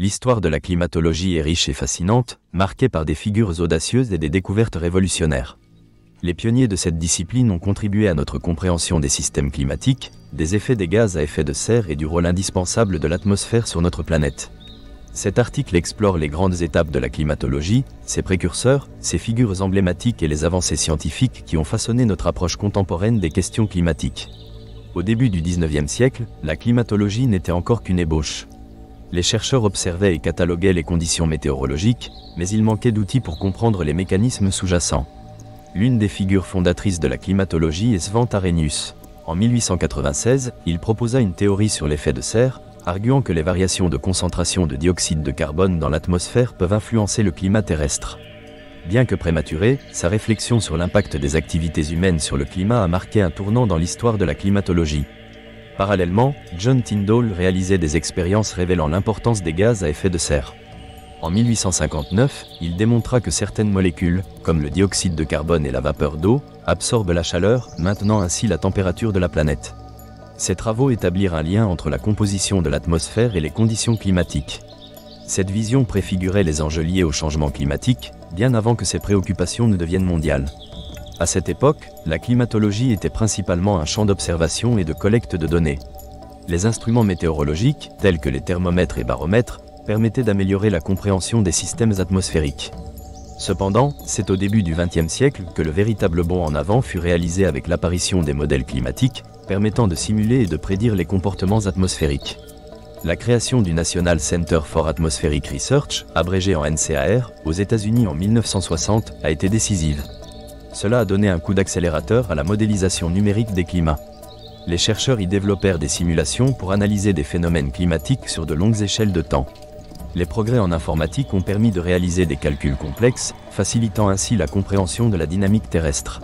L'histoire de la climatologie est riche et fascinante, marquée par des figures audacieuses et des découvertes révolutionnaires. Les pionniers de cette discipline ont contribué à notre compréhension des systèmes climatiques, des effets des gaz à effet de serre et du rôle indispensable de l'atmosphère sur notre planète. Cet article explore les grandes étapes de la climatologie, ses précurseurs, ses figures emblématiques et les avancées scientifiques qui ont façonné notre approche contemporaine des questions climatiques. Au début du XIXe siècle, la climatologie n'était encore qu'une ébauche. Les chercheurs observaient et cataloguaient les conditions météorologiques, mais il manquait d'outils pour comprendre les mécanismes sous-jacents. L'une des figures fondatrices de la climatologie est Svante Arrhenius. En 1896, il proposa une théorie sur l'effet de serre, arguant que les variations de concentration de dioxyde de carbone dans l'atmosphère peuvent influencer le climat terrestre. Bien que prématurée, sa réflexion sur l'impact des activités humaines sur le climat a marqué un tournant dans l'histoire de la climatologie. Parallèlement, John Tyndall réalisait des expériences révélant l'importance des gaz à effet de serre. En 1859, il démontra que certaines molécules, comme le dioxyde de carbone et la vapeur d'eau, absorbent la chaleur, maintenant ainsi la température de la planète. Ces travaux établirent un lien entre la composition de l'atmosphère et les conditions climatiques. Cette vision préfigurait les enjeux liés au changement climatique, bien avant que ces préoccupations ne deviennent mondiales. À cette époque, la climatologie était principalement un champ d'observation et de collecte de données. Les instruments météorologiques, tels que les thermomètres et baromètres, permettaient d'améliorer la compréhension des systèmes atmosphériques. Cependant, c'est au début du XXe siècle que le véritable bond en avant fut réalisé avec l'apparition des modèles climatiques, permettant de simuler et de prédire les comportements atmosphériques. La création du National Center for Atmospheric Research, abrégé en NCAR, aux États-Unis en 1960, a été décisive. Cela a donné un coup d'accélérateur à la modélisation numérique des climats. Les chercheurs y développèrent des simulations pour analyser des phénomènes climatiques sur de longues échelles de temps. Les progrès en informatique ont permis de réaliser des calculs complexes, facilitant ainsi la compréhension de la dynamique terrestre.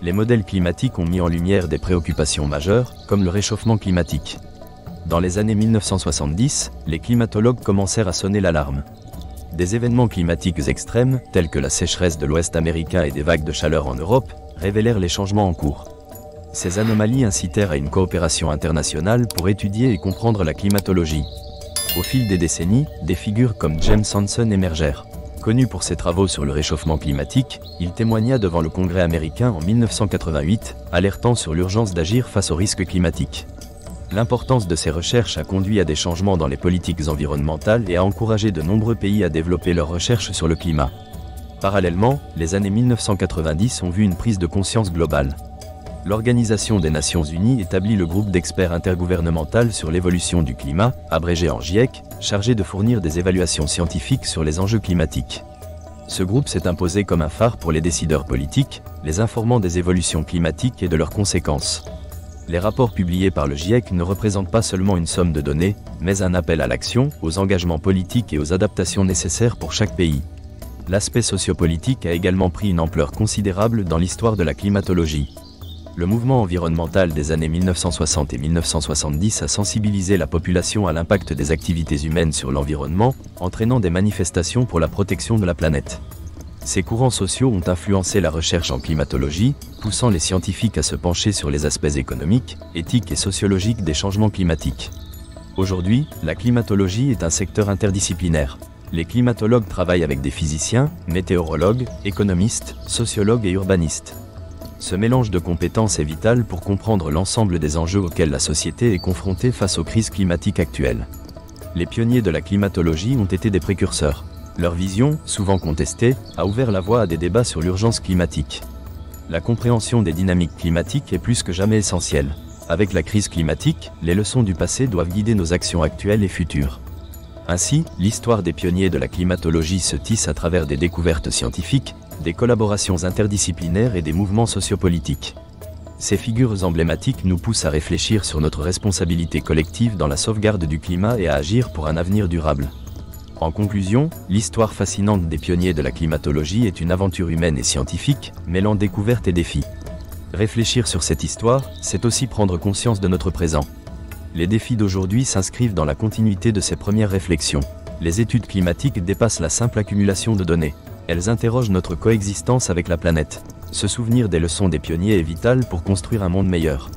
Les modèles climatiques ont mis en lumière des préoccupations majeures, comme le réchauffement climatique. Dans les années 1970, les climatologues commencèrent à sonner l'alarme. Des événements climatiques extrêmes, tels que la sécheresse de l'Ouest américain et des vagues de chaleur en Europe, révélèrent les changements en cours. Ces anomalies incitèrent à une coopération internationale pour étudier et comprendre la climatologie. Au fil des décennies, des figures comme James Hansen émergèrent. Connu pour ses travaux sur le réchauffement climatique, il témoigna devant le Congrès américain en 1988, alertant sur l'urgence d'agir face aux risques climatiques. L'importance de ces recherches a conduit à des changements dans les politiques environnementales et a encouragé de nombreux pays à développer leurs recherches sur le climat. Parallèlement, les années 1990 ont vu une prise de conscience globale. L'Organisation des Nations Unies établit le groupe d'experts intergouvernemental sur l'évolution du climat, abrégé en GIEC, chargé de fournir des évaluations scientifiques sur les enjeux climatiques. Ce groupe s'est imposé comme un phare pour les décideurs politiques, les informant des évolutions climatiques et de leurs conséquences. Les rapports publiés par le GIEC ne représentent pas seulement une somme de données, mais un appel à l'action, aux engagements politiques et aux adaptations nécessaires pour chaque pays. L'aspect sociopolitique a également pris une ampleur considérable dans l'histoire de la climatologie. Le mouvement environnemental des années 1960 et 1970 a sensibilisé la population à l'impact des activités humaines sur l'environnement, entraînant des manifestations pour la protection de la planète. Ces courants sociaux ont influencé la recherche en climatologie, poussant les scientifiques à se pencher sur les aspects économiques, éthiques et sociologiques des changements climatiques. Aujourd'hui, la climatologie est un secteur interdisciplinaire. Les climatologues travaillent avec des physiciens, météorologues, économistes, sociologues et urbanistes. Ce mélange de compétences est vital pour comprendre l'ensemble des enjeux auxquels la société est confrontée face aux crises climatiques actuelles. Les pionniers de la climatologie ont été des précurseurs. Leur vision, souvent contestée, a ouvert la voie à des débats sur l'urgence climatique. La compréhension des dynamiques climatiques est plus que jamais essentielle. Avec la crise climatique, les leçons du passé doivent guider nos actions actuelles et futures. Ainsi, l'histoire des pionniers de la climatologie se tisse à travers des découvertes scientifiques, des collaborations interdisciplinaires et des mouvements sociopolitiques. Ces figures emblématiques nous poussent à réfléchir sur notre responsabilité collective dans la sauvegarde du climat et à agir pour un avenir durable. En conclusion, l'histoire fascinante des pionniers de la climatologie est une aventure humaine et scientifique, mêlant découvertes et défis. Réfléchir sur cette histoire, c'est aussi prendre conscience de notre présent. Les défis d'aujourd'hui s'inscrivent dans la continuité de ces premières réflexions. Les études climatiques dépassent la simple accumulation de données. Elles interrogent notre coexistence avec la planète. Se souvenir des leçons des pionniers est vital pour construire un monde meilleur.